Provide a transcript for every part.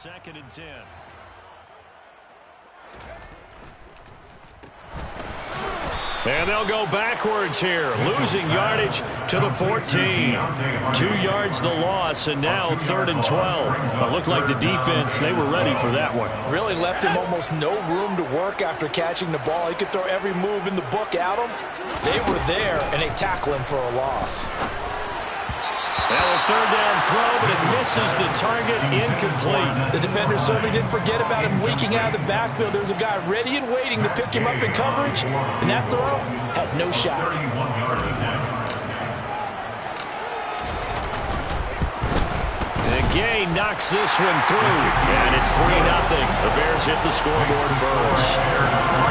2nd and 10. And they'll go backwards here, losing yardage to the 14. 2 yards the loss, and now 3rd and 12. It looked like the defense, they were ready for that one. Really left him almost no room to work after catching the ball. He could throw every move in the book at him. They were there, and they tackle him for a loss. Now a 3rd down throw, but it misses the target, incomplete. The defender certainly didn't forget about him leaking out of the backfield. There was a guy ready and waiting to pick him up in coverage, and that throw had no shot. And Gay knocks this one through, and it's 3-0. The Bears hit the scoreboard first.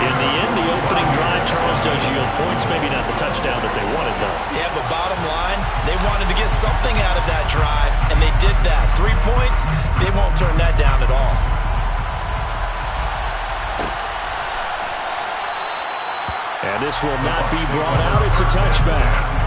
In the end, the opening drive, Charles, does yield points. Maybe not the touchdown that they wanted, though. Yeah, but bottom line, they wanted to get something out of that drive, and they did that. 3 points, they won't turn that down at all. And this will not be brought out. It's a touchback.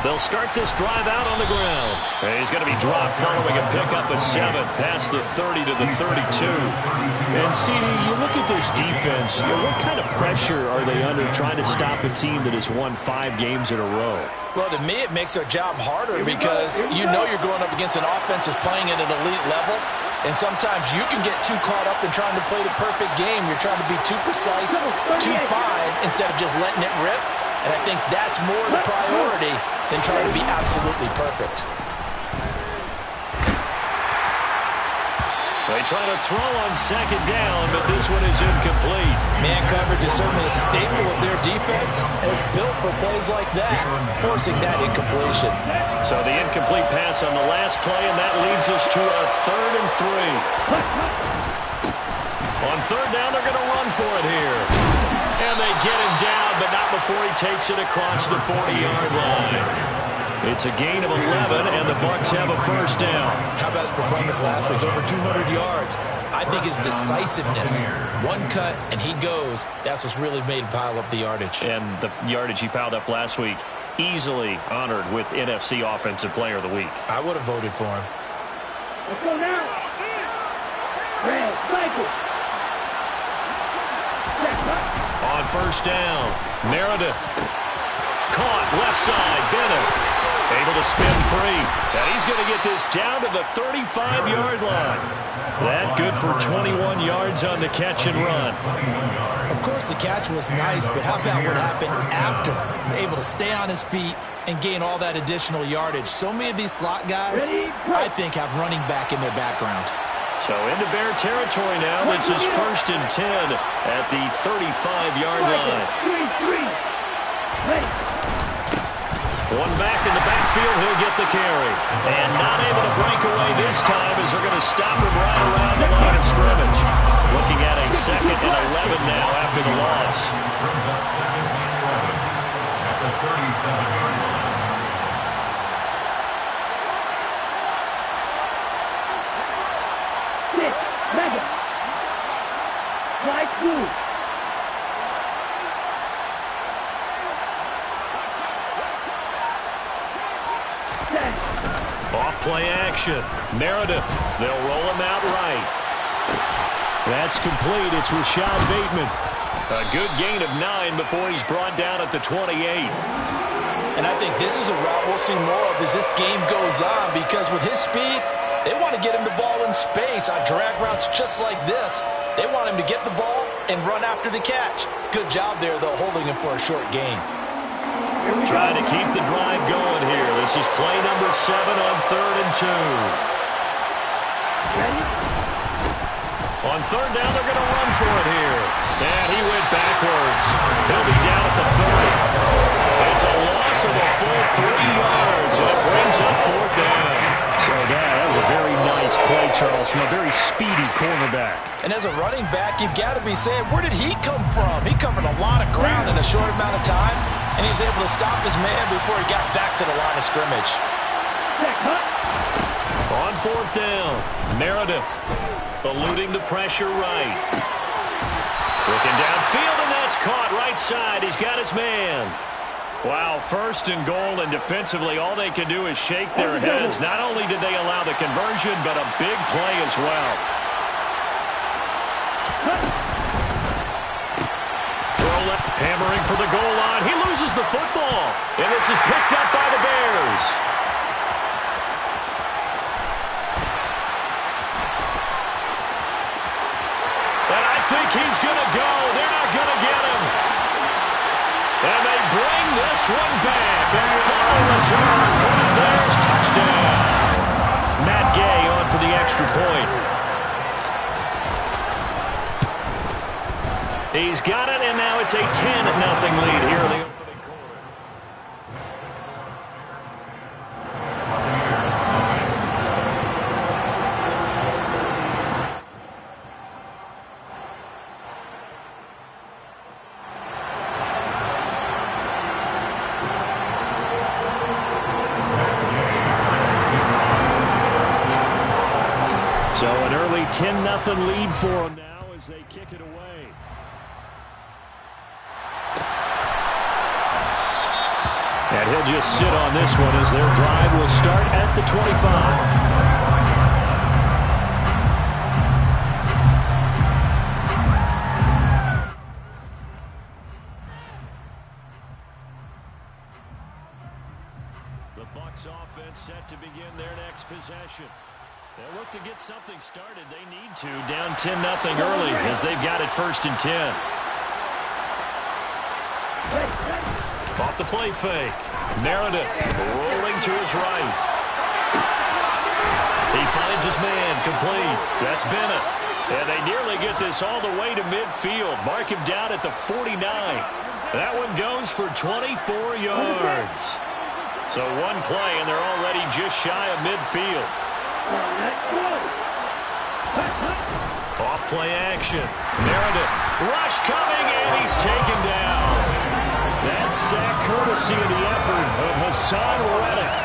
They'll start this drive out on the ground. And he's going to be dropped following a pickup of 7 past the 30 to the 32. And, CD, you look at this defense, what kind of pressure are they under trying to stop a team that has won 5 games in a row? Well, to me, it makes their job harder because you know you're going up against an offense that's playing at an elite level. And sometimes you can get too caught up in trying to play the perfect game. You're trying to be too precise, too fine, instead of just letting it rip. And I think that's more the priority than trying to be absolutely perfect. They try to throw on 2nd down, but this one is incomplete. Man coverage is certainly a staple of their defense, and it's built for plays like that, forcing that incompletion. So the incomplete pass on the last play, and that leads us to a 3rd and 3. On 3rd down, they're going to run for it here. And they get him down, but not before he takes it across the 40-yard line. It's a gain of 11, and the Bucs have a 1st down. How about his performance last week? Over 200 yards. I think his decisiveness, one cut, and he goes. That's what's really made him pile up the yardage. And the yardage he piled up last week, easily honored with NFC Offensive Player of the Week. I would have voted for him. Let's go now. Red, Michael. On 1st down, Meredith. Caught, left side, Bennett. Able to spin free. And he's going to get this down to the 35-yard line. That good for 21 yards on the catch and run. Of course, the catch was nice, but how about what happened after? Able to stay on his feet and gain all that additional yardage. So many of these slot guys, I think, have running back in their background. So into Bear territory now. This is 1st and 10 at the 35-yard line. One back in the backfield, he'll get the carry. And not able to break away this time as they're going to stop him right around the line of scrimmage. Looking at a 2nd and 11 now after the loss. After 37 yards. Off play action. Meredith. They'll roll him out right. That's complete. It's Rashad Bateman. A good gain of 9 before he's brought down at the 28. And I think this is a route we'll see more of as this game goes on, because with his speed, they want to get him the ball in space on drag routes just like this. They want him to get the ball and run after the catch. Good job there, though, holding him for a short gain. Trying to keep the drive going here. This is play number 7 on 3rd and 2. On 3rd down, they're going to run for it here. And he went backwards. He'll be down at the 30. It's a loss of a full 3 yards, and it brings up 4th down. So that was a very nice play, Charles, from a very speedy cornerback. And as a running back, you've got to be saying, where did he come from? He covered a lot of ground in a short amount of time. and he was able to stop his man before he got back to the line of scrimmage. On fourth down, Meredith eluding the pressure right. Looking downfield, and that's caught right side. He's got his man. Wow, first and goal, and defensively all they can do is shake their heads. Not only did they allow the conversion, but a big play as well. Throw left, hammering for the goal line. He loses the football, and this is picked up by the Bears. And I think he's going to go. They're not going to get him. And they bring this one back. And final return for the Bears. Touchdown. Matt Gay on for the extra point. He's got it, and now it's a 10-0 lead here in the opening quarter. So an early 10-0 lead for them now as they kick it away. And he'll just sit on this one as their drive will start at the 25. The Bucs offense set to begin their next possession. They'll look to get something started. They need to. Down 10-0 early as they've got it 1st and 10. Off the play fake. Meredith rolling to his right. He finds his man complete. That's Bennett. And they nearly get this all the way to midfield. Mark him down at the 49. That one goes for 24 yards. So one play, and they're already just shy of midfield. Off play action. Meredith. Rush coming, and he's taken down. That sack courtesy of the effort of Hassan Reddick.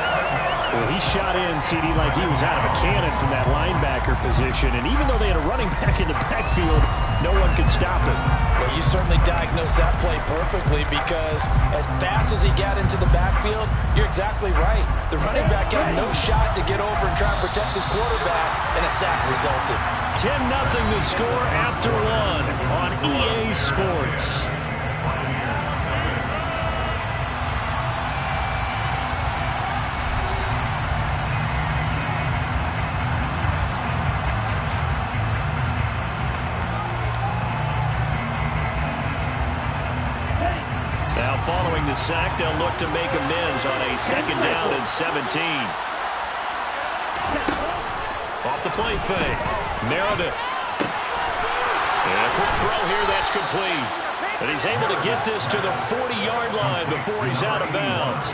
Well, he shot in, CD, like he was out of a cannon from that linebacker position. And even though they had a running back in the backfield, no one could stop him. Well, you certainly diagnosed that play perfectly because as fast as he got into the backfield, you're exactly right. The running back had no shot to get over and try and protect his quarterback, and a sack resulted. 10-0 the score after one on EA Sports. Following the sack, they'll look to make amends on a 2nd down and 17. Off the play fake. Meredith. And a quick throw here, that's complete. And he's able to get this to the 40-yard line before he's out of bounds.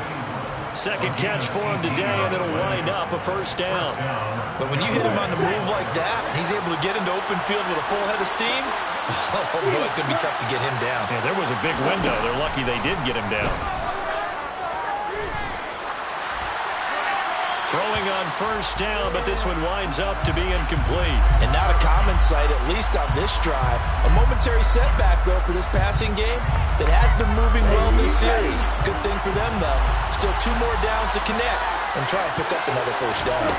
Second catch for him today, and it'll wind up a 1st down. But when you hit him on the move like that, and he's able to get into open field with a full head of steam, oh, boy, it's going to be tough to get him down. Yeah, there was a big window. They're lucky they did get him down. Throwing on 1st down, but this one winds up to be incomplete. And not a common sight, at least on this drive. A momentary setback, though, for this passing game that has been moving well this series. Good thing for them, though. Still 2 more downs to connect and try and pick up another 1st down.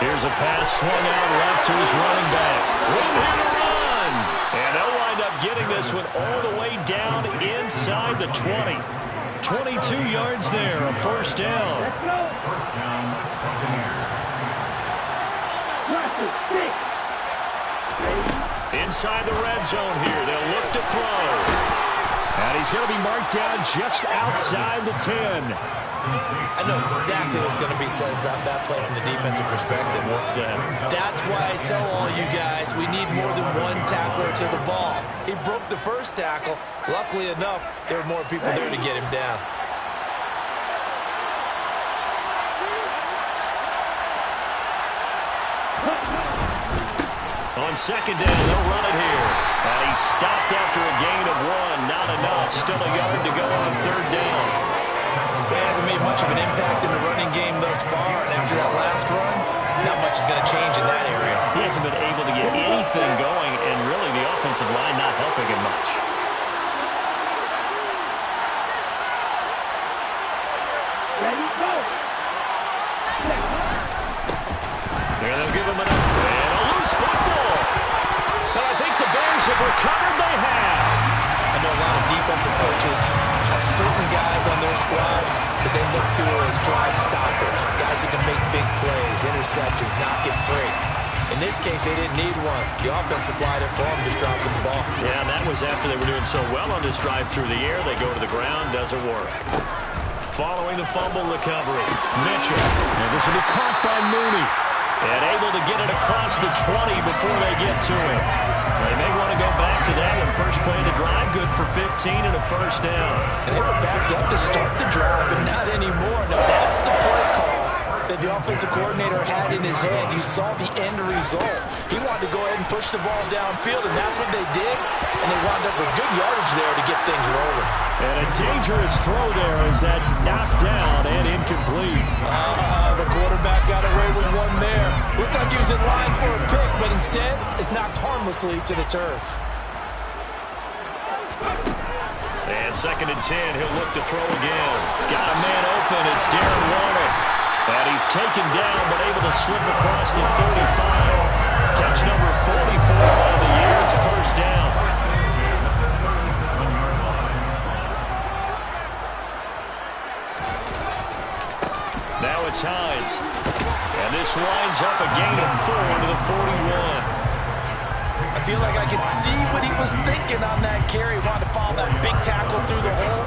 Here's a pass swung out left to his running back. Room here to run. And they'll wind up getting this one all the way down inside the 20. 22 yards there, a 1st down. First down, Buccaneers. Inside the red zone here, they'll look to throw. And he's going to be marked down just outside the 10. I know exactly what's going to be said about that play from the defensive perspective. What's that? That's why I tell all you guys we need more than one tackler to the ball. He broke the first tackle. Luckily enough, there were more people there to get him down. On 2nd down, they'll run it here. And he's stopped after a gain of 1. Not enough. Still a yard to go on third down. He hasn't made much of an impact in the running game thus far, and after that last run, not much is going to change in that area. He hasn't been able to get anything going, and really the offensive line not helping him much. Ready, go. There they'll give him and a loose football. But I think the Bears have recovered. They have. I know a lot of defensive coaches have certain guys on their squad that they look to as drive stoppers, guys who can make big plays, interceptions, not get free. In this case, they didn't need one. The offense supplied it for them, just dropping the ball. Yeah, and that was after they were doing so well on this drive through the air. They go to the ground, doesn't work. Following the fumble recovery, Mitchell. And this will be caught by Mooney. And able to get it across the 20 before they get to it. They may want to go back to that one. First play of the drive, good for 15 and a first down. And they were backed up to start the drive, but not anymore. Now, that's the play call that the offensive coordinator had in his head. You saw the end result. He wanted to go ahead and push the ball downfield, and that's what they did. And they wound up with good yardage there to get things rolling. And a dangerous throw there as that's knocked down and incomplete. The quarterback got away with one there. Looked like he was in line for a pick, but instead it's knocked harmlessly to the turf. And 2nd and 10, he'll look to throw again. Got a man open, it's Darren Waller. And he's taken down, but able to slip across the 35. Catch number 44 of the year, it's a first down. Now it's Hines. And this winds up a gain of 4 to the 41. I feel like I could see what he was thinking on that carry. Wanted to follow that big tackle through the hole.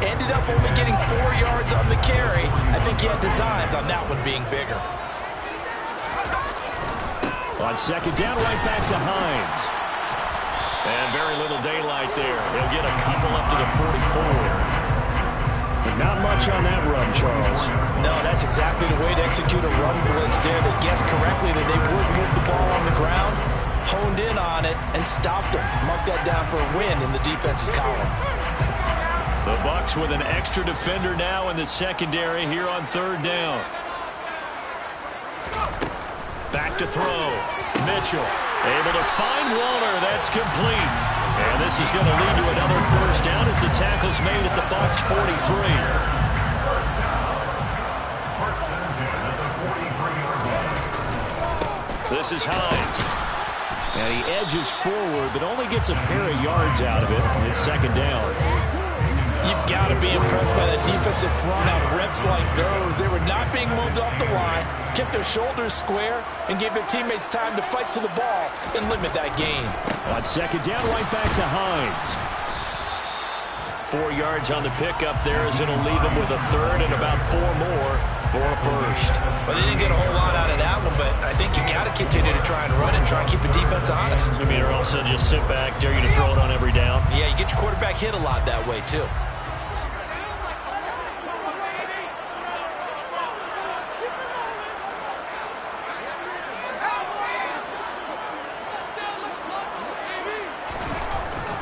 Ended up only getting 4 yards on the carry. I think he had designs on that one being bigger. On 2nd down, right back to Hines. And very little daylight there. He'll get a couple up to the 44. But not much on that run, Charles. No, that's exactly the way to execute a run blitz there. They guessed correctly that they would move the ball on the ground, honed in on it, and stopped them. Mark that down for a win in the defense's column. The Bucs with an extra defender now in the secondary here on 3rd down. Back to throw. Mitchell able to find Waller. That's complete. And this is going to lead to another first down as the tackle's made at the Bucs 43. This is Hines. And he edges forward, but only gets a pair of yards out of it. It's 2nd down. You've got to be impressed by the defensive front on reps like those. They were not being moved off the line, kept their shoulders square, and gave their teammates time to fight to the ball and limit that gain. On 2nd down, right back to Hines. 4 yards on the pickup there as it'll leave him with a 3rd and about 4 more for a first. Well, they didn't get a whole lot out of that one, but I think you got to continue to try and run and try and keep the defense honest. I mean, or also just sit back, dare you to throw it on every down. Yeah, you get your quarterback hit a lot that way, too.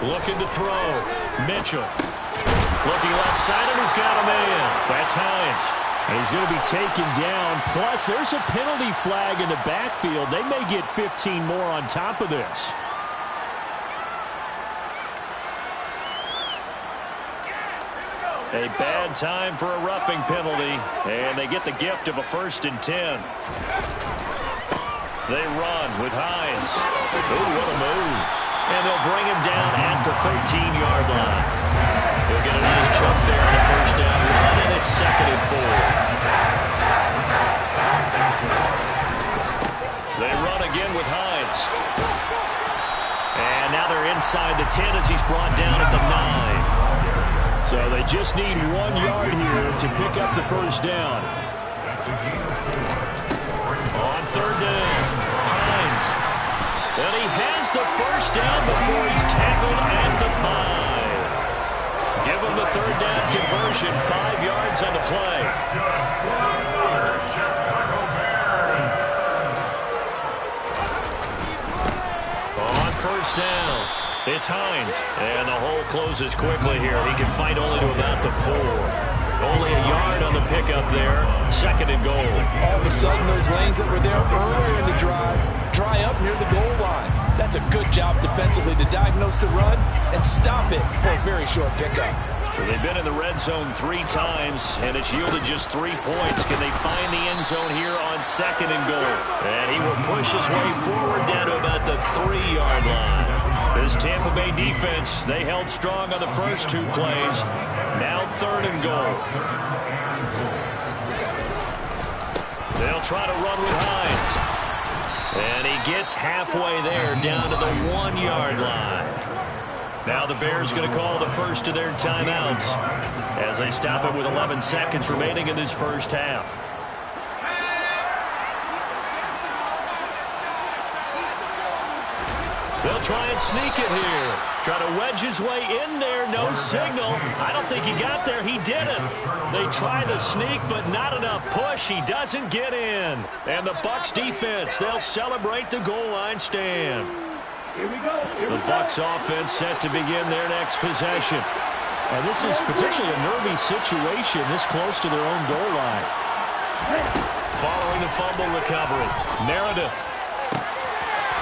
Looking to throw. Mitchell. Looking left side, and he's got a man. That's Hines. And he's going to be taken down. Plus, there's a penalty flag in the backfield. They may get 15 more on top of this. A bad time for a roughing penalty. And they get the gift of a 1st and 10. They run with Hines. Ooh, what a move. And they'll bring him down at the 13-yard line. He'll get a nice chunk there on the first down run, and it's 2nd and 4. They run again with Hines. And now they're inside the 10 as he's brought down at the 9. So they just need 1 yard here to pick up the first down. On 3rd down, Hines. And he has the first down before he's tackled at the 5. Give him the 3rd down conversion, 5 yards on the play. On 1st down, It's Hines, and the hole closes quickly here. He can fight only to about the 4. Only a yard on the pickup there. 2nd and goal. All of a sudden, those lanes that were there earlier in the drive dry up near the goal line. That's a good job defensively to diagnose the run and stop it for a very short pickup. So they've been in the red zone 3 times, and it's yielded just 3 points. Can they find the end zone here on 2nd and goal? And he will push his way forward down to about the 3-yard line. This Tampa Bay defense, they held strong on the first 2 plays. Now 3rd and goal. They'll try to run with Hines. And he gets halfway there down to the 1-yard line. Now the Bears going to call the first of their timeouts as they stop it with 11 seconds remaining in this first half. They'll try and sneak it here. Try to wedge his way in there. No signal. I don't think he got there. He didn't. They try the sneak, but not enough push. He doesn't get in. And the Bucs defense, they'll celebrate the goal line stand. Here we go. The Bucs offense set to begin their next possession. And this is potentially a nervy situation this close to their own goal line. Following the fumble recovery, Meredith.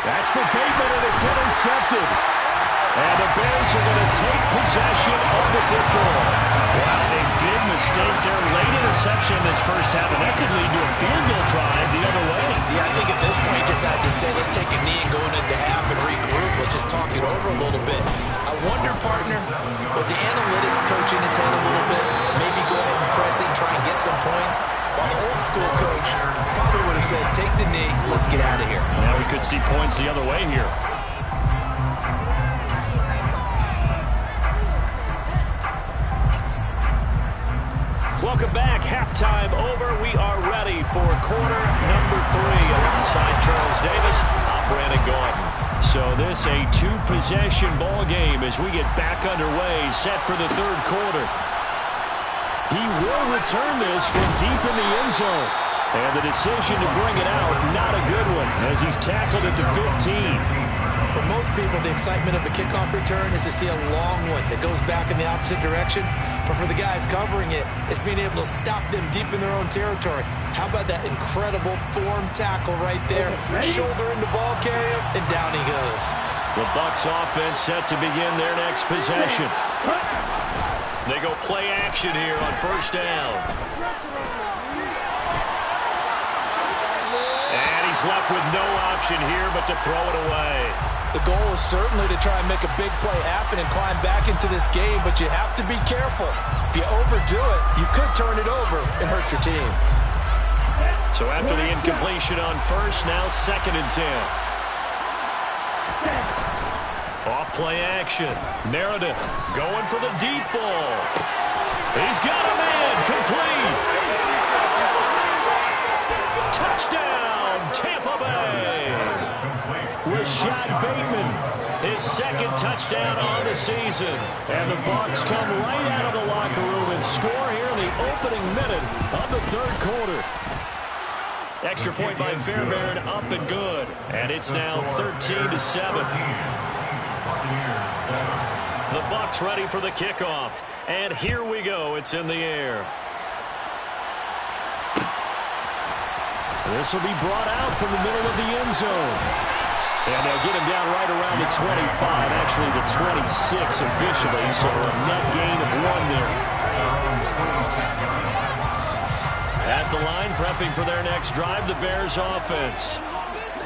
That's for Bateman, and it's intercepted. And the Bears are going to take possession of the football. Wow, a big mistake there. Late interception this first half, and that could lead to a field goal try the other way. Yeah, I think at this point you just had to say, let's take a knee and go into half and regroup. Let's just talk it over a little bit. I wonder, partner, was the analytics coach in his head a little bit? Maybe go ahead and press it and try and get some points. While the old school coach probably would have said, take the knee, let's get out of here. Now we could see points the other way here. Welcome back. Halftime over. We are ready for quarter number 3. Alongside Charles Davis, I'm Brandon Gaudin. So this a 2-possession ball game as we get back underway, set for the 3rd quarter. He will return this from deep in the end zone. And the decision to bring it out, not a good one, as he's tackled at the 15. For most people, the excitement of the kickoff return is to see a long one that goes back in the opposite direction. But for the guys covering it, it's being able to stop them deep in their own territory. How about that incredible form tackle right there? Shoulder in the ball carrier, and down he goes. The Bucs offense set to begin their next possession. They go play action here on 1st down. And he's left with no option here but to throw it away. The goal is certainly to try and make a big play happen and climb back into this game, but you have to be careful. If you overdo it, you could turn it over and hurt your team. So after the incompletion on 1st, now 2nd and 10. Off play action. Meredith going for the deep ball. He's got a man. Complete. Touchdown, Tampa Bay. Rashad Bateman, his 2nd touchdown on the season. And the Bucs come right out of the locker room and score here in the opening minute of the 3rd quarter. Extra point by Fairbairn, up and good. And it's now 13-7. The Bucs ready for the kickoff. And here we go. It's in the air. This will be brought out from the middle of the end zone. And they'll get him down right around the 25, actually the 26 officially, so a net gain of 1 there. At the line, prepping for their next drive, the Bears offense.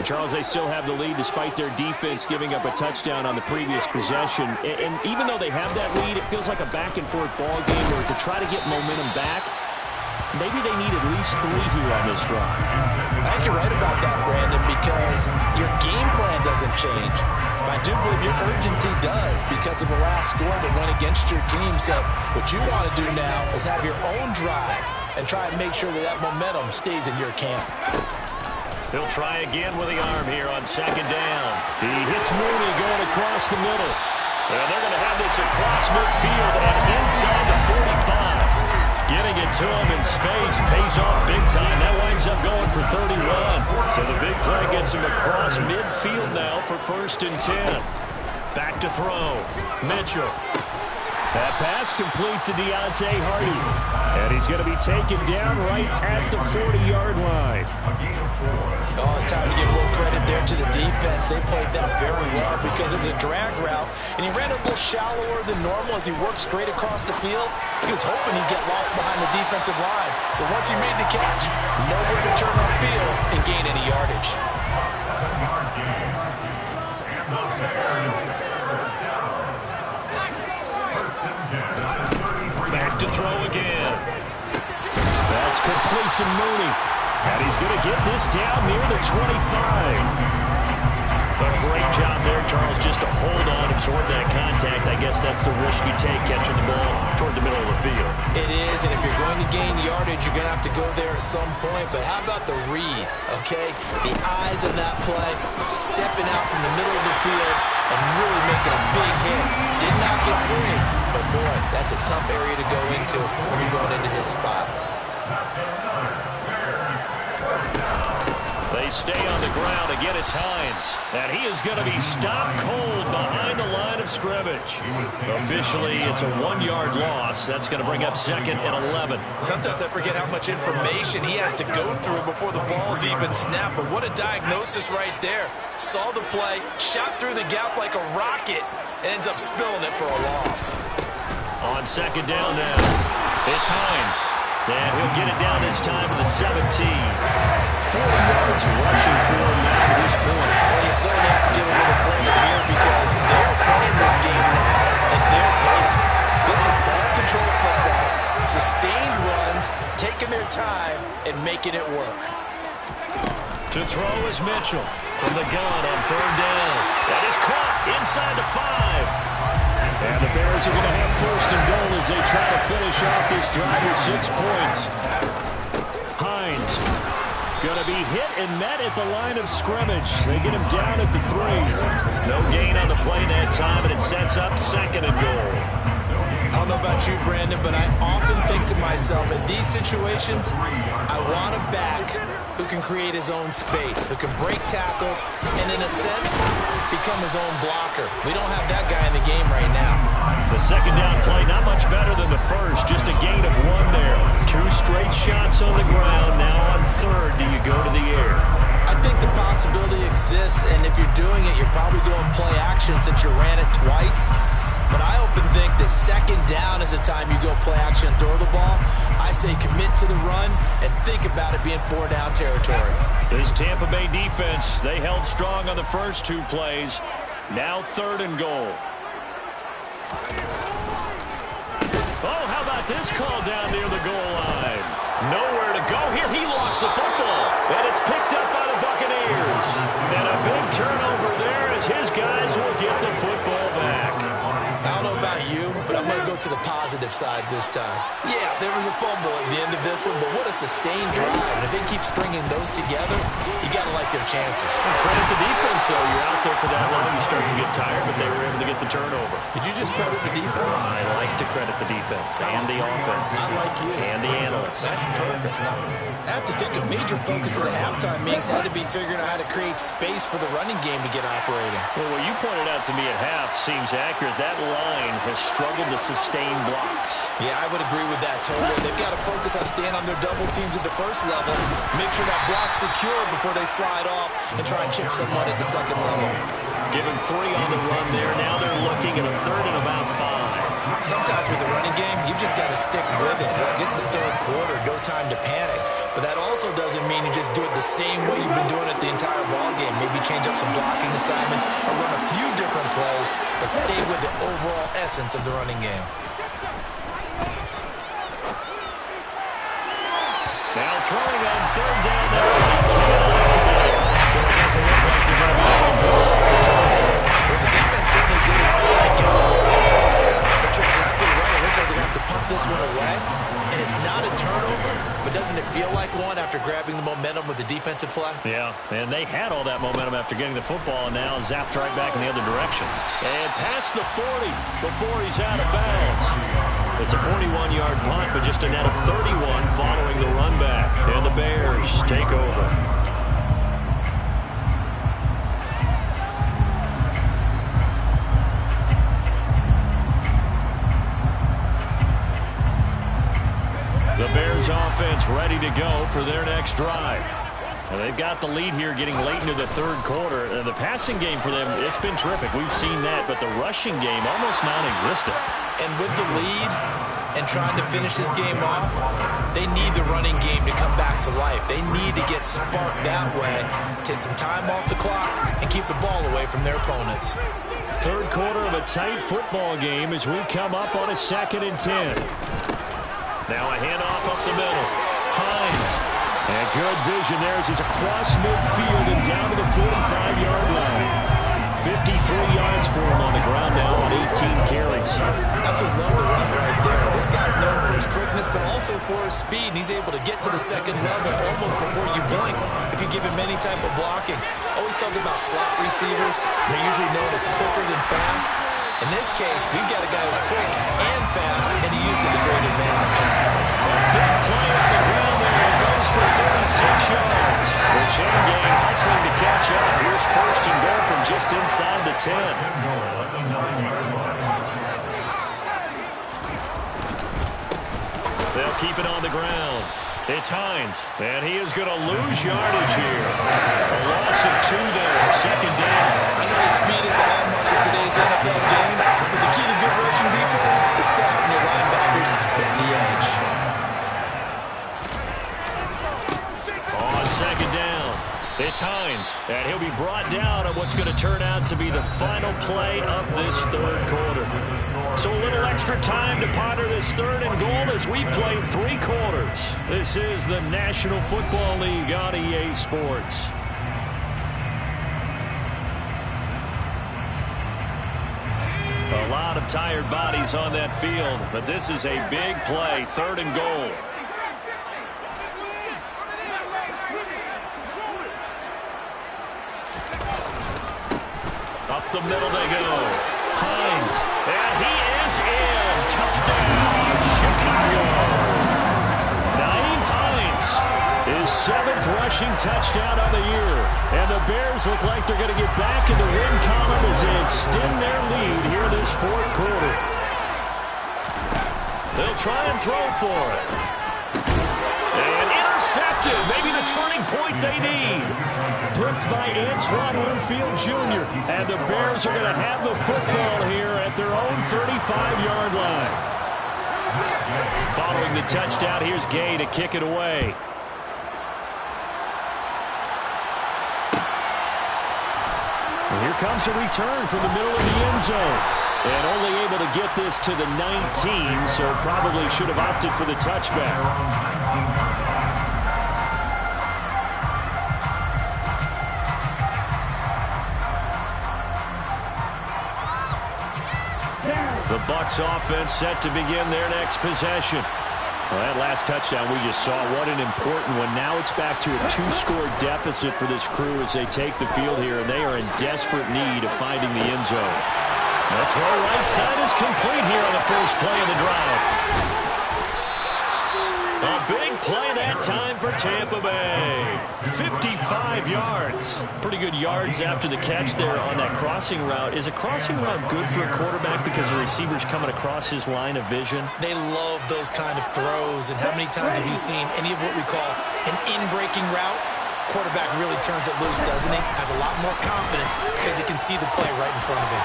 Charles, they still have the lead despite their defense giving up a touchdown on the previous possession. And even though they have that lead, it feels like a back-and-forth ball game where to try to get momentum back, maybe they need at least 3 here on this drive. I think you're right about that, Brandon, because your game plan doesn't change. I do believe your urgency does because of the last score that went against your team. So what you want to do now is have your own drive and try and make sure that that momentum stays in your camp. He'll try again with the arm here on 2nd down. He hits Mooney going across the middle. And they're going to have this across midfield and inside the 45. Getting it to him in space pays off big time. That winds up going for 31. So the big play gets him across midfield now for 1st and 10. Back to throw. Mitchell. That pass complete to Deontay Hardy. And he's going to be taken down right at the 40-yard line. Oh, it's time to give a little credit there to the defense. They played that very well because it was a drag route, and he ran a little shallower than normal as he worked straight across the field. He was hoping he'd get lost behind the defensive line, but once he made the catch, nowhere to turn upfield and gain any yardage. 7-yard gain. And the Bears first down. First and 10. Back to throw again. That's complete to Mooney. And he's going to get this down near the 25. A great job there, Charles, just to hold on, absorb that contact. I guess that's the risk you take catching the ball toward the middle of the field. It is, and if you're going to gain yardage, you're going to have to go there at some point. But how about the read, okay? The eyes of that play, stepping out from the middle of the field and really making a big hit. Did not get free, but boy, that's a tough area to go into when you're going into his spot. They stay on the ground. Again, it's Hines. And he is going to be stopped cold behind the line of scrimmage. Officially, it's a 1-yard loss. That's going to bring up 2nd and 11. Sometimes I forget how much information he has to go through before the ball's even snapped. But what a diagnosis right there. Saw the play, shot through the gap like a rocket, ends up spilling it for a loss. On 2nd down now, it's Hines. And he'll get it down this time to the 17. 40 yards rushing for him now at this point. Well, you certainly have to give a little credit here because they're playing this game now at their pace. This is ball control football, sustained runs, taking their time, and making it work. To throw is Mitchell from the gun on 3rd down. That is caught inside the 5. And the Bears are going to have 1st and goal as they try to finish off this drive with 6 points. Hines going to be hit and met at the line of scrimmage. They get him down at the 3. No gain on the play that time, and it sets up 2nd and goal. I don't know about you, Brandon, but I often think to myself, in these situations, I want a back who can create his own space, who can break tackles, and in a sense, become his own blocker. We don't have that guy in the game right now. The 2nd down play, not much better than the first, just a gain of 1 there. 2 straight shots on the ground. Now on 3rd, do you go to the air? I think the possibility exists, and if you're doing it, you're probably going play action since you ran it twice. But I often think that 2nd down is the time you go play action and throw the ball. I say commit to the run and think about it being 4-down territory. This Tampa Bay defense, they held strong on the first 2 plays. Now 3rd and goal. Oh, how about this call down near the goal line? Nowhere to go here. He lost the football. And it's picked up by the Buccaneers. And a big turnover there as his guys will get the football back. I don't know about you, but I'm going to go to the positive side this time. Yeah, there was a fumble at the end of this one, but what a sustained drive. And if they keep stringing those together, you got to like their chances. And credit the defense, though. You're out there for that long, you start to get tired, but they were able to get the turnover. Did you just credit the defense? I like to credit the defense and the offense. I like you. And the analysts. That's perfect. I have to think a major focus of the halftime meetings had to be figuring out how to create space for the running game to get operating. Well, what you pointed out to me at half seems accurate. That line has struggled to sustain blocks. Yeah, I would agree with that totally. They've got to focus on staying on their double teams at the first level, make sure that block's secure before they slide off and try and chip someone at the 2nd level. Given 3 on the run there. Now they're looking at a 3rd and about 5. Sometimes with the running game, you've just got to stick with it. Look, it's the 3rd quarter, no time to panic. But that also doesn't mean you just do it the same way you've been doing it the entire ball game. Maybe change up some blocking assignments or run a few different plays, but stay with the overall essence of the running game. Now throwing on 3rd down there. So it doesn't look like they're going to be able to go off the turnover. Well, the defense certainly did its part to get off. But you're exactly right. It looks like they have to punt this one away. And it's not a turnover, but doesn't it feel like one after grabbing the momentum with the defensive play? Yeah, and they had all that momentum after getting the football, and now zapped right back in the other direction. And past the 40 before he's out of bounds. It's a 41-yard punt, but just a net of 31 following the run back. And the Bears take over. offense ready to go for their next drive. Well, they've got the lead here getting late into the third quarter. The passing game for them, it's been terrific. We've seen that, but the rushing game almost non-existent. And with the lead and trying to finish this game off, they need the running game to come back to life. They need to get sparked that way, take some time off the clock, and keep the ball away from their opponents. Third quarter of a tight football game as we come up on a 2nd and 10. Now a handoff up the middle. Hines. And good vision there as he's across midfield and down to the 45-yard line. 53 yards for him on the ground now on 18 carries. That's a love the run right there. This guy's known for his quickness, but also for his speed. And he's able to get to the second level almost before you blink if you give him any type of blocking. Always talking about slot receivers. They're usually known as quicker than fast. In this case, we've got a guy who's quick and fast, and he used it to great advantage. Big play on the ground there. It goes for 36 yards. The chain gang hustling to catch up. Here's 1st and goal from just inside the 10. They'll keep it on the ground. It's Hines, and he is going to lose yardage here. A loss of 2 there, 2nd down. I know the speed is the hallmark of today's NFL game, but the key to good rushing defense is still having your linebackers set the edge. On 2nd down, it's Hines, and he'll be brought down on what's going to turn out to be the final play of this third quarter. So a little extra time to ponder this 3rd and goal as we play 3 quarters. This is the National Football League on EA Sports. A lot of tired bodies on that field, but this is a big play, 3rd and goal. Up the middle they go. Hines, and he is in. Touchdown, Chicago. Nyheim Hines, his 7th rushing touchdown of the year. And the Bears look like they're going to get back in the win column as they extend their lead here this 4th quarter. They'll try and throw for it. And intercepted, maybe the turning point they need. Picked by Antoine Winfield Jr. And the Bears are going to have the football here at their own 35-yard line. Following the touchdown, here's Gay to kick it away. And here comes a return from the middle of the end zone. And only able to get this to the 19, so probably should have opted for the touchback. The Bucs offense set to begin their next possession. Well, that last touchdown we just saw, what an important one. Now it's back to a 2-score deficit for this crew as they take the field here, and they are in desperate need of finding the end zone. The throw right side is complete here on the first play of the drive. A big play that time for Tampa Bay. 55 yards. Pretty good yards after the catch there on that crossing route. Is a crossing route good for a quarterback because the receiver's coming across his line of vision? They love those kind of throws. And how many times have you seen any of what we call an in-breaking route? Quarterback really turns it loose, doesn't he? Has a lot more confidence because he can see the play right in front of him.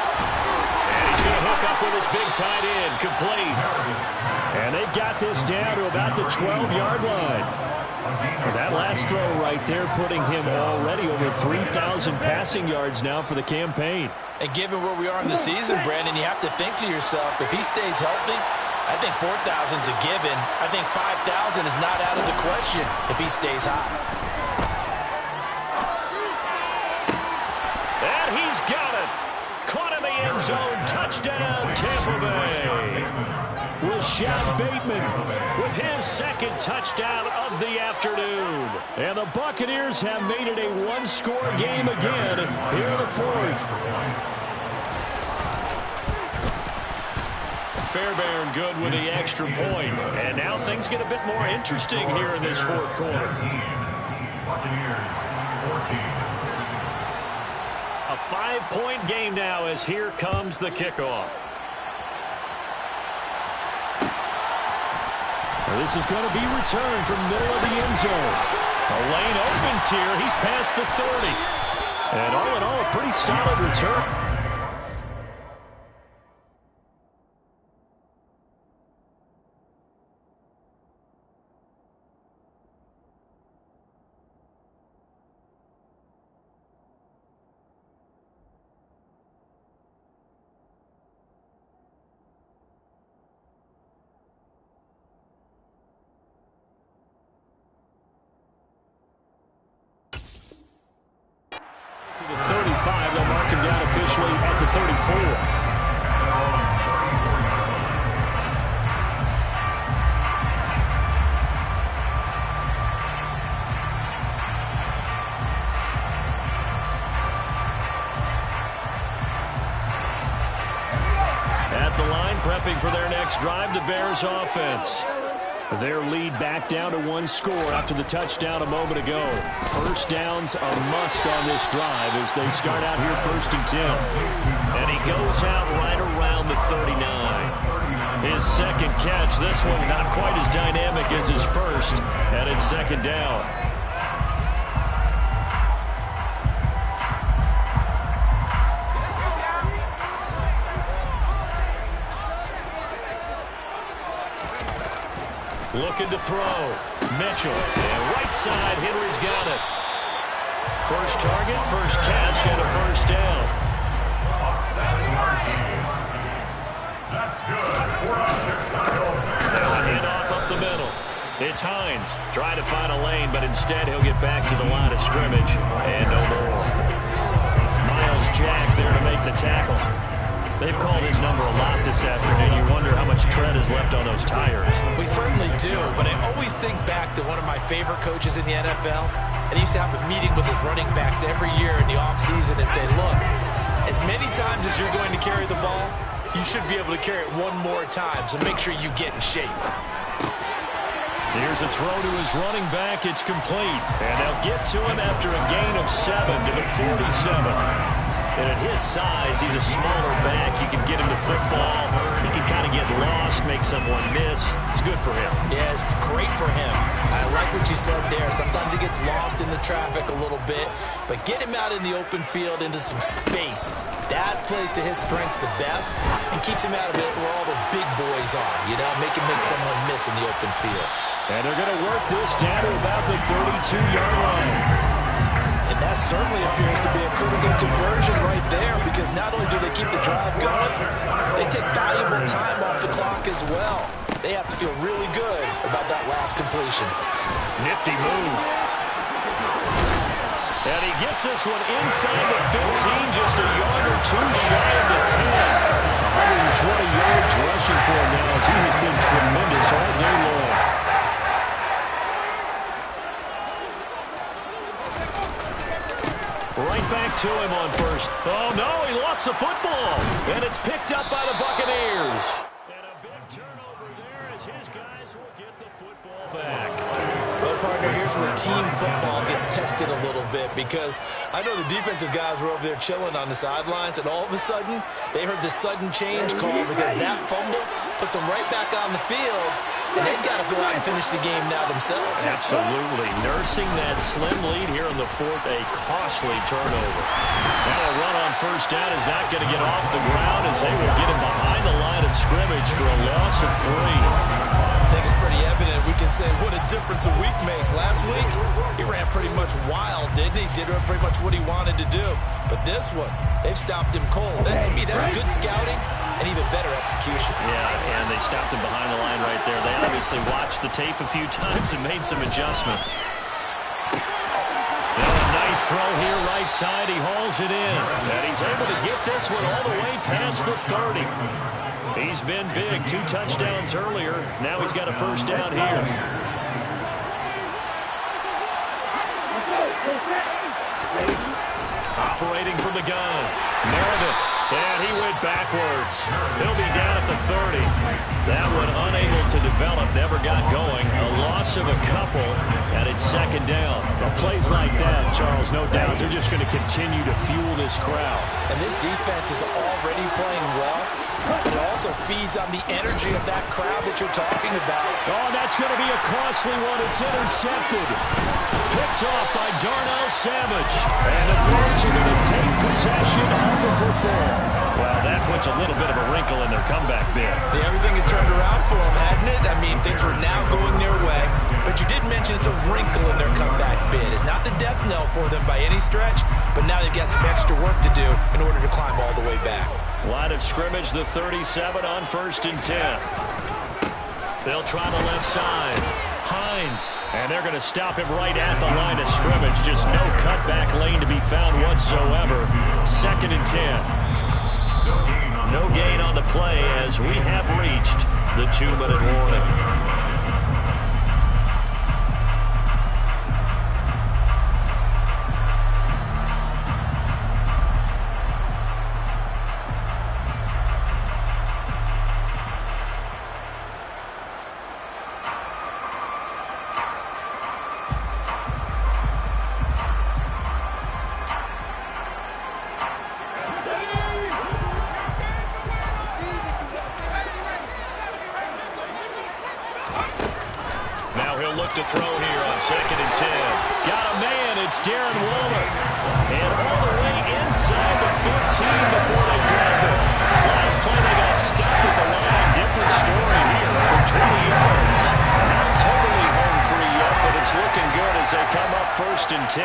And he's going to hook up with his big tight end, complete. And they've got this down to about the 12-yard line. And that last throw right there putting him already over 3,000 passing yards now for the campaign. And given where we are in the season, Brandon, you have to think to yourself, if he stays healthy, I think 4,000's a given. I think 5,000 is not out of the question if he stays hot. And he's got it. Caught in the end zone. Touchdown, Tampa Bay. Rashad Bateman With his 2nd touchdown of the afternoon. And the Buccaneers have made it a 1-score game again here in the 4th. Fairbairn good with the extra point. And now things get a bit more interesting here in this 4th quarter. Buccaneers 14. A 5-point game now as here comes the kickoff. This is going to be returned from middle of the end zone. The lane opens here. He's past the 30. And all in all, a pretty solid return. To the 35, they'll mark him down officially at the 34. At the line, prepping for their next drive, the Bears offense. Their lead back down to one score after the touchdown a moment ago. First downs a must on this drive as they start out here 1st and 10. And he goes out right around the 39. His second catch, this one not quite as dynamic as his first, and it's 2nd down. Looking to throw. Mitchell. And right side, Henry's got it. First target, first catch, and a 1st down. That's good for a Chicago Bears. Handoff up the middle. It's Hines. Trying to find a lane, but instead he'll get back to the line of scrimmage. And no more. Miles Jack there to make the tackle. They've called his number a lot this afternoon. You wonder how much tread is left on those tires. We certainly do, but I always think back to one of my favorite coaches in the NFL. And he used to have a meeting with his running backs every year in the offseason and say, look, as many times as you're going to carry the ball, you should be able to carry it one more time, so make sure you get in shape. Here's a throw to his running back. It's complete. And they'll get to him after a gain of 7 to the 47. And at his size, he's a smaller back. You can get him the football. He can kind of get lost, make someone miss. It's good for him. Yeah, it's great for him. I like what you said there. Sometimes he gets lost in the traffic a little bit, but get him out in the open field into some space. That plays to his strengths the best and keeps him out of it where all the big boys are, you know, make him make someone miss in the open field. And they're going to work this down to about the 32-yard line. And that certainly appears to be a critical conversion right there because not only do they keep the drive going, they take valuable time off the clock as well. They have to feel really good about that last completion. Nifty move. And he gets this one inside the 15, just a yard or two shy of the 10. 120 yards rushing for him now as he has been tremendous all day long. Right back to him on first. Oh, no, he lost the football. And it's picked up by the Buccaneers. And a big turnover there as his guys will get the football back. Well, partner, here's where team football gets tested a little bit because I know the defensive guys were over there chilling on the sidelines, and all of a sudden, they heard the sudden change call because that fumble puts them right back on the field. And they've got to go out and finish the game now themselves. Absolutely. Nursing that slim lead here in the 4th, a costly turnover. Now a run on first down is not going to get off the ground as they will get him behind the line of scrimmage for a loss of 3. I think it's pretty evident. We can say what a difference a week makes. Last week, he ran pretty much wild, didn't he? Did pretty much what he wanted to do. But this one, they've stopped him cold. That, to me, that's good scouting and even better execution. Yeah, and they stopped him behind the line right there. They obviously watched the tape a few times and made some adjustments. And a nice throw here right side. He hauls it in. And he's able to get this one all the way past the 30. He's been big. 2 touchdowns earlier. Now he's got a first down here. Operating from the gun. Meredith. And he went backwards. He'll be down at the 30. That one unable to develop, never got going. A loss of a couple, and it's 2nd down. Well, plays like that, Charles, no doubt, they're just going to continue to fuel this crowd. And this defense is already playing well. But it also feeds on the energy of that crowd that you're talking about. Oh, that's going to be a costly one. It's intercepted. Picked off by Darnell Savage. And the Bears are going to take possession of the football. Well, that puts a little bit of a wrinkle in their comeback bid. Yeah, everything had turned around for them, hadn't it? I mean, things were now going their way. But you did mention it's a wrinkle in their comeback bid. It's not the death knell for them by any stretch, but now they've got some extra work to do in order to climb all the way back. Line of scrimmage, the 37 on 1st and 10. They'll try the left side. Hines. And they're going to stop him right at the line of scrimmage. Just no cutback lane to be found whatsoever. 2nd and 10. No gain on the play as we have reached the 2-minute warning. To throw here on 2nd and 10. Got a man, it's Darren Waller. And all the way inside the 15 before they drop it. Last play they got stuffed at the line. Different story here for 20 yards. Not totally home free yet, but it's looking good as they come up 1st and 10.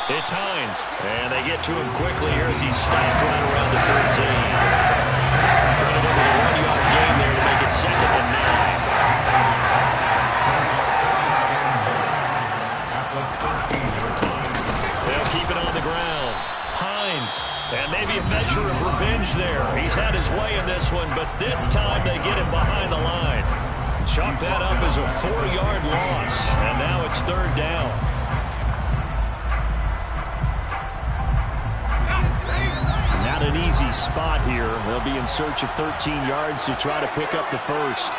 It's Hines, and they get to him quickly here as he's stopped right around the 13. Credit him with a 1-yard gain there to make it 2nd and 9. They'll keep it on the ground. Hines, and maybe a measure of revenge there. He's had his way in this one, but this time they get him behind the line. Chalk that up as a 4-yard loss, and now it's 3rd down. Not an easy spot here. They'll be in search of 13 yards to try to pick up the first.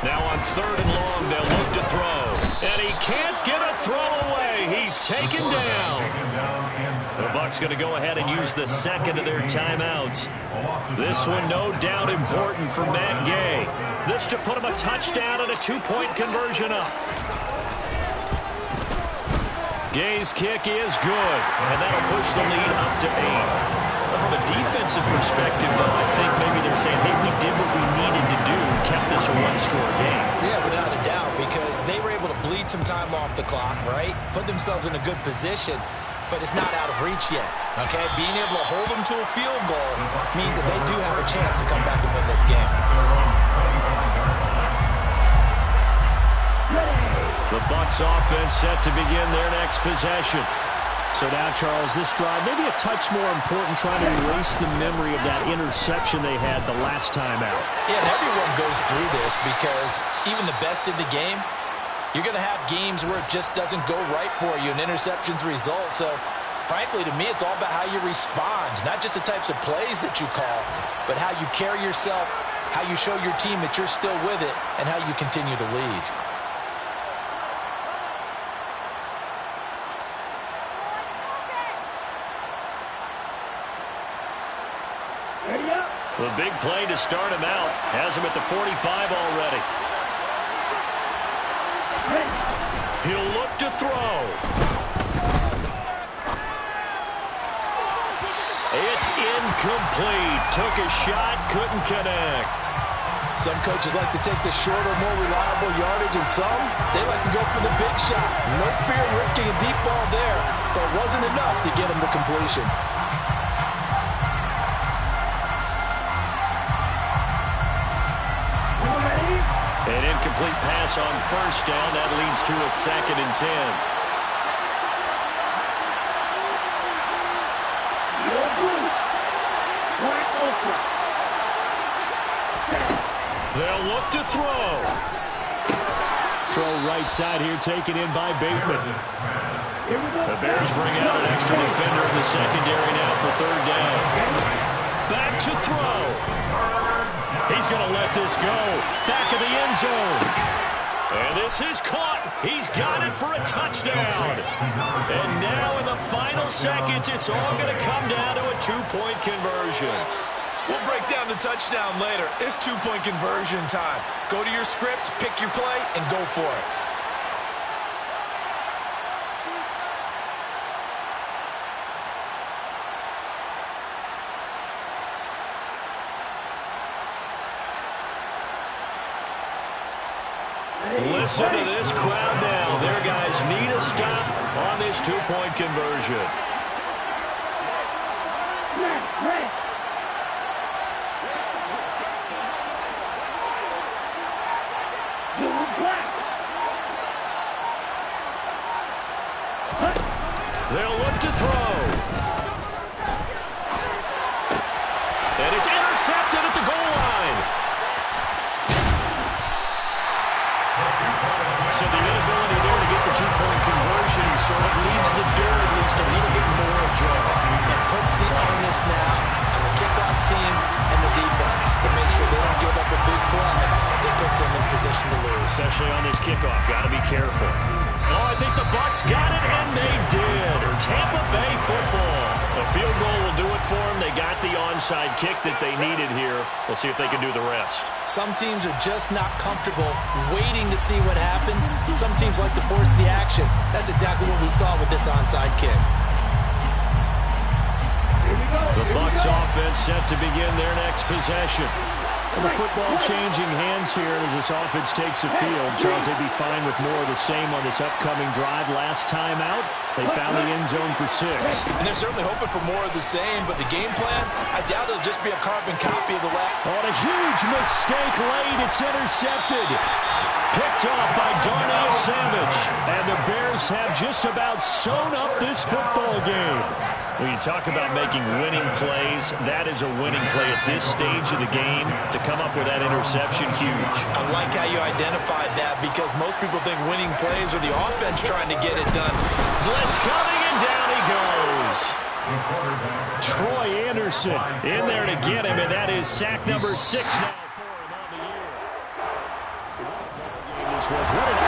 Now on 3rd and long, they'll look to throw. And he can't get a throw away. He's taken down. The Bucs going to go ahead and use the 2nd of their timeouts. This one no doubt important for Matt Gay. This to put him a touchdown and a 2-point conversion up. Gay's kick is good, and that'll push the lead up to 8. From a defensive perspective, though, I think maybe they're saying, hey, we did what we needed to do, kept this a 1-score game. Yeah, without a doubt, because they were able to bleed some time off the clock, right? Put themselves in a good position, but it's not out of reach yet, okay? Being able to hold them to a field goal means that they do have a chance to come back and win this game. The Bucs offense set to begin their next possession. So now, Charles, this drive maybe a touch more important, trying to erase the memory of that interception they had the last time out. Yeah, and everyone goes through this because even the best in the game, you're going to have games where it just doesn't go right for you, and interceptions result. So, frankly, to me, it's all about how you respond, not just the types of plays that you call, but how you carry yourself, how you show your team that you're still with it, and how you continue to lead. The big play to start him out. Has him at the 45 already. He'll look to throw. It's incomplete. Took a shot, couldn't connect. Some coaches like to take the shorter, more reliable yardage, and some, they like to go for the big shot. No fear risking a deep ball there, but it wasn't enough to get him to completion. An incomplete pass on 1st down. That leads to a 2nd and 10. They'll look to throw. Throw right side here, taken in by Bateman. The Bears bring out an extra defender in the secondary now for 3rd down. Back to throw. He's going to let this go. Back of the end zone. And this is caught. He's got it for a touchdown. And now in the final seconds, it's all going to come down to a two-point conversion. We'll break down the touchdown later. It's two-point conversion time. Go to your script, pick your play, and go for it. Listen to this crowd now. Their guys need a stop on this two-point conversion. They'll look to throw. And it's intercepted at the goal line. So the inability there to get the two-point conversion sort of leaves the door at least a little bit more ajar. It puts the onus now on the kickoff team and the defense to make sure they don't give up a big play that puts them in position to lose. Especially on this kickoff. Got to be careful. Oh, I think the Bucs got it, and they did. Tampa Bay football. A field goal will do it for them. They got the onside kick that they needed here. We'll see if they can do the rest. Some teams are just not comfortable waiting to see what happens. Some teams like to force the action. That's exactly what we saw with this onside kick. The Bucs offense set to begin their next possession. And the football changing hands here as this offense takes the field. Charles, they'd be fine with more of the same on this upcoming drive. Last time out, they found the end zone for 6. And they're certainly hoping for more of the same, but the game plan, I doubt it'll just be a carbon copy of the last. Oh, and a huge mistake late. It's intercepted. Picked off by Darnell Savage. And the Bears have just about sewn up this football game. When you talk about making winning plays, that is a winning play at this stage of the game. To come up with that interception, huge. I like how you identified that because most people think winning plays are the offense trying to get it done. Blitz coming, and down he goes. Troy Anderson in there to get him, and that is sack number 6 now for him on the year. This was what an